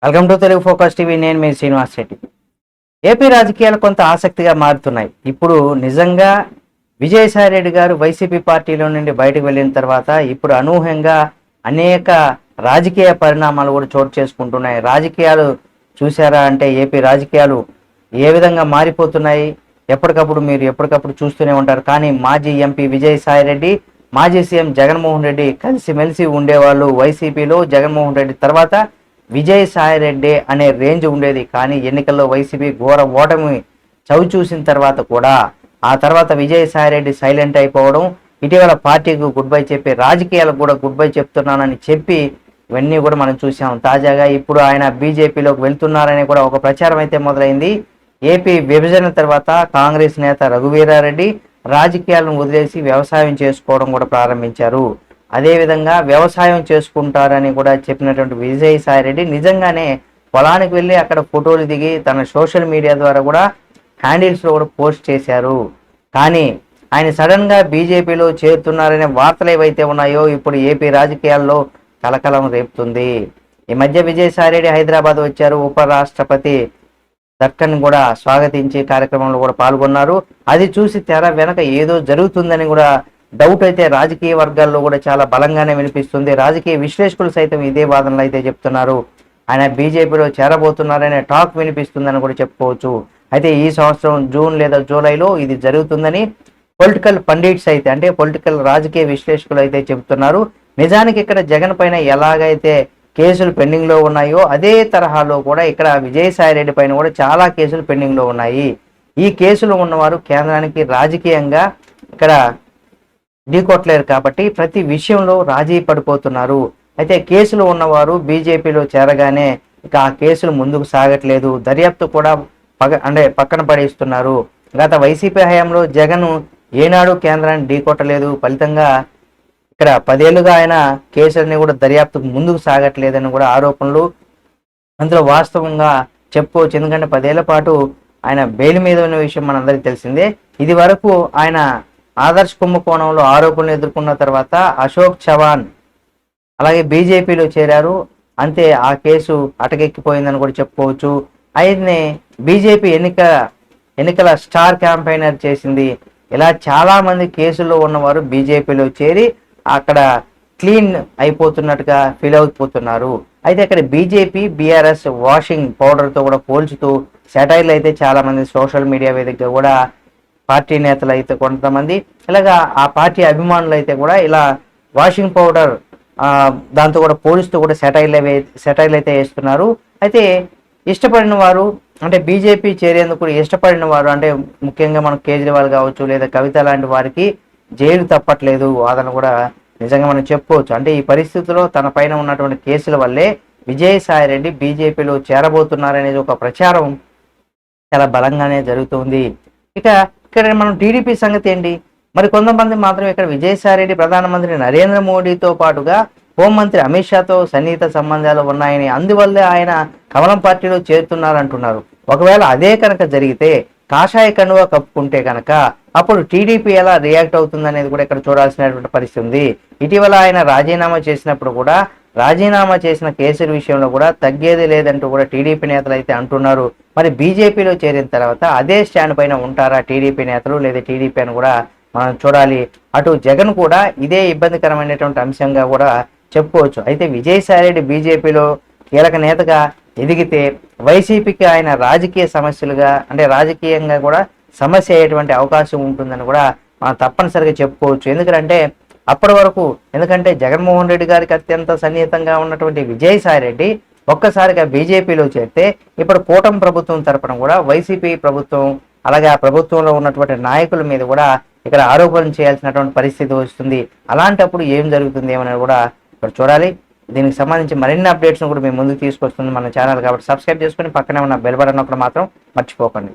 Welcome to Telugu focus TV. నేను మీ Srinivas Reddy. AP రాజకీయాలు కొంత ఆసక్తిగా మారుతున్నాయి. ఇప్పుడు నిజంగా విజయసాయి రెడ్డి గారు వైసీపీ పార్టీలో నుండి బయటకు వెళ్ళిన తర్వాత ఇప్పుడు అనూహ్యంగా అనేక రాజకీయ పరిణామాలు కూడా చోటు చేసుకుంటున్నాయి. రాజకీయాలు చూసారా అంటే ఏపీ రాజకీయాలు ఏ విధంగా మారిపోతున్నాయి మీరు ఎప్పటికప్పుడు చూస్తూనే ఉంటారు. కానీ మాజీ ఎంపీ విజయసాయి రెడ్డి, మాజీ సీఎం జగన్మోహన్ రెడ్డి కలిసిమెలిసి ఉండేవాళ్ళు వైసీపీలో. జగన్మోహన్ రెడ్డి తర్వాత విజయసాయి రెడ్డి అనే రేంజ్ ఉండేది. కానీ ఎన్నికల్లో వైసీపీ ఘోర ఓటమి చవి చూసిన తర్వాత కూడా ఆ తర్వాత విజయసాయి రెడ్డి సైలెంట్ అయిపోవడం, ఇటీవల పార్టీకి గుడ్ బై చెప్పి రాజకీయాలకు కూడా గుడ్ బై చెప్తున్నానని చెప్పి ఇవన్నీ కూడా మనం చూసాం. తాజాగా ఇప్పుడు ఆయన బీజేపీలోకి వెళ్తున్నారని కూడా ఒక ప్రచారం అయితే మొదలైంది. ఏపీ విభజన తర్వాత కాంగ్రెస్ నేత రఘువీరారెడ్డి రాజకీయాలను వదిలేసి వ్యవసాయం చేసుకోవడం కూడా ప్రారంభించారు. అదేవిధంగా వ్యవసాయం చేసుకుంటారని కూడా చెప్పినటువంటి విజయసాయి రెడ్డి నిజంగానే పొలానికి వెళ్ళి అక్కడ ఫోటోలు దిగి తన సోషల్ మీడియా ద్వారా కూడా హ్యాండిల్స్లో కూడా పోస్ట్ చేశారు. కానీ ఆయన సడన్గా బీజేపీలో చేరుతున్నారనే వార్తలు ఏవైతే ఉన్నాయో ఇప్పుడు ఏపీ రాజకీయాల్లో కలకలం రేపుతుంది. ఈ మధ్య విజయసాయి రెడ్డి హైదరాబాద్ వచ్చారు. ఉపరాష్ట్రపతి దక్కన్ కూడా స్వాగతించే కార్యక్రమంలో కూడా పాల్గొన్నారు. అది చూసి తెర వెనక ఏదో జరుగుతుందని కూడా డౌట్ అయితే రాజకీయ వర్గాల్లో కూడా చాలా బలంగానే వినిపిస్తుంది. రాజకీయ విశ్లేషకులు సైతం ఇదే వాదనలు అయితే చెప్తున్నారు. ఆయన బీజేపీలో చేరబోతున్నారనే టాక్ వినిపిస్తుందని కూడా చెప్పుకోవచ్చు. అయితే ఈ సంవత్సరం జూన్ లేదా జూలైలో ఇది జరుగుతుందని పొలిటికల్ పండిట్స్ అయితే అంటే పొలిటికల్ రాజకీయ విశ్లేషకులు అయితే చెబుతున్నారు. నిజానికి ఇక్కడ జగన్ పైన ఎలాగైతే కేసులు పెండింగ్లో ఉన్నాయో అదే తరహాలో కూడా ఇక్కడ విజయసాయి రెడ్డి పైన కూడా చాలా కేసులు పెండింగ్లో ఉన్నాయి. ఈ కేసులు ఉన్నవారు కేంద్రానికి రాజకీయంగా ఇక్కడ ఢీకొట్టలేరు కాబట్టి ప్రతి విషయంలో రాజీ పడిపోతున్నారు. అయితే కేసులు ఉన్నవారు బీజేపీలో చేరగానే ఇక ఆ కేసులు ముందుకు సాగట్లేదు. దర్యాప్తు కూడా పక్కన పడేస్తున్నారు. గత వైసీపీ హయాంలో జగన్ ఏనాడు కేంద్రాన్ని ఢీకొట్టలేదు. ఫలితంగా ఇక్కడ 10 ఏళ్లుగా ఆయన కేసులని కూడా దర్యాప్తుకు ముందుకు సాగట్లేదని కూడా ఆరోపణలు. అందులో వాస్తవంగా చెప్పుకోవచ్చు. ఎందుకంటే 10 ఏళ్ల పాటు ఆయన బెయిల్ మీద ఉన్న విషయం మనందరికీ తెలిసిందే. ఇది వరకు ఆయన ఆదర్శ్ కుంభకోణంలో ఆరోపణలు ఎదుర్కొన్న తర్వాత అశోక్ చవాన్ అలాగే బీజేపీలో చేరారు. అంతే, ఆ కేసు అటకెక్కిపోయిందని కూడా చెప్పుకోవచ్చు. అయితే బీజేపీ ఎన్నికల స్టార్ క్యాంపెయినర్ చేసింది. ఇలా చాలా మంది కేసుల్లో ఉన్నవారు బీజేపీలో చేరి అక్కడ క్లీన్ అయిపోతున్నట్టుగా ఫీల్ అయిపోతున్నారు. అయితే ఇక్కడ బీజేపీ బీఆర్ఎస్ వాషింగ్ పౌడర్తో కూడా పోల్చుతూ సెటైర్లు అయితే చాలా మంది సోషల్ మీడియా వేదికగా కూడా పార్టీ నేతలు అయితే కొంతమంది ఇలాగా ఆ పార్టీ అభిమానులు అయితే కూడా ఇలా వాషింగ్ పౌడర్ దాంతో కూడా పోలిస్తూ కూడా సెటైర్లు అయితే వేస్తున్నారు. అయితే ఇష్టపడిన వారు అంటే బీజేపీ చేరేందుకు ఇష్టపడిన వారు అంటే ముఖ్యంగా మనం కేజ్రీవాల్ కావచ్చు లేదా కవిత లాంటి వారికి జైలు తప్పట్లేదు వాదన కూడా నిజంగా మనం చెప్పుకోవచ్చు. అంటే ఈ పరిస్థితుల్లో తన పైన ఉన్నటువంటి కేసుల వల్లే విజయసాయి రెడ్డి బీజేపీలో చేరబోతున్నారనేది ఒక ప్రచారం చాలా బలంగానే జరుగుతుంది. ఇక్కడ మనం టీడీపీ సంగతి ఏంటి? మరి కొంతమంది మాత్రం ఇక్కడ విజయసాయి రెడ్డి ప్రధానమంత్రి నరేంద్ర మోడీతో పాటుగా హోంమంత్రి అమిత్ షాతో సన్నిహిత సంబంధాలు ఉన్నాయని, అందువల్లే ఆయన కమలం పార్టీలో చేరుతున్నారంటున్నారు. ఒకవేళ అదే కనుక జరిగితే, కాషాయ కండువా కప్పుకుంటే కనుక అప్పుడు టీడీపీ ఎలా రియాక్ట్ అవుతుందనేది కూడా ఇక్కడ చూడాల్సినటువంటి పరిస్థితి ఉంది. ఇటీవల ఆయన రాజీనామా చేసినప్పుడు కూడా రాజీనామా చేసిన కేసుల విషయంలో కూడా తగ్గేది లేదంటూ కూడా టీడీపీ నేతలు అయితే అంటున్నారు. మరి బీజేపీలో చేరిన తర్వాత అదే స్టాండ్ పైన ఉంటారా టీడీపీ నేతలు లేదా టీడీపీ అని కూడా మనం చూడాలి. అటు జగన్ కూడా ఇదే ఇబ్బందికరమైనటువంటి అంశంగా కూడా చెప్పుకోవచ్చు. అయితే విజయసాయి రెడ్డి బీజేపీలో కీలక నేతగా ఎదిగితే వైసీపీకి ఆయన రాజకీయ సమస్యలుగా అంటే రాజకీయంగా కూడా సమస్య అయ్యేటువంటి అవకాశం ఉంటుందని కూడా మనం తప్పనిసరిగా చెప్పుకోవచ్చు. ఎందుకంటే అప్పటి వరకు జగన్మోహన్ రెడ్డి గారికి అత్యంత సన్నిహితంగా ఉన్నటువంటి విజయసాయి రెడ్డి ఒక్కసారిగా బీజేపీలో చేరితే ఇప్పుడు కూటమి ప్రభుత్వం తరపున కూడా వైసీపీ ప్రభుత్వం అలాగే ఆ ప్రభుత్వంలో ఉన్నటువంటి నాయకుల మీద కూడా ఇక్కడ ఆరోపణలు చేయాల్సినటువంటి పరిస్థితి వస్తుంది. అలాంటప్పుడు ఏం జరుగుతుంది ఏమని కూడా ఇక్కడ చూడాలి. దీనికి సంబంధించి మరిన్ని అప్డేట్స్ను కూడా మేము ముందుకు తీసుకొస్తుంది మన ఛానల్. కాబట్టి సబ్స్క్రైబ్ చేసుకుని పక్కనే ఉన్న బెల్ బటన్ ఒకటి మాత్రం మర్చిపోకండి.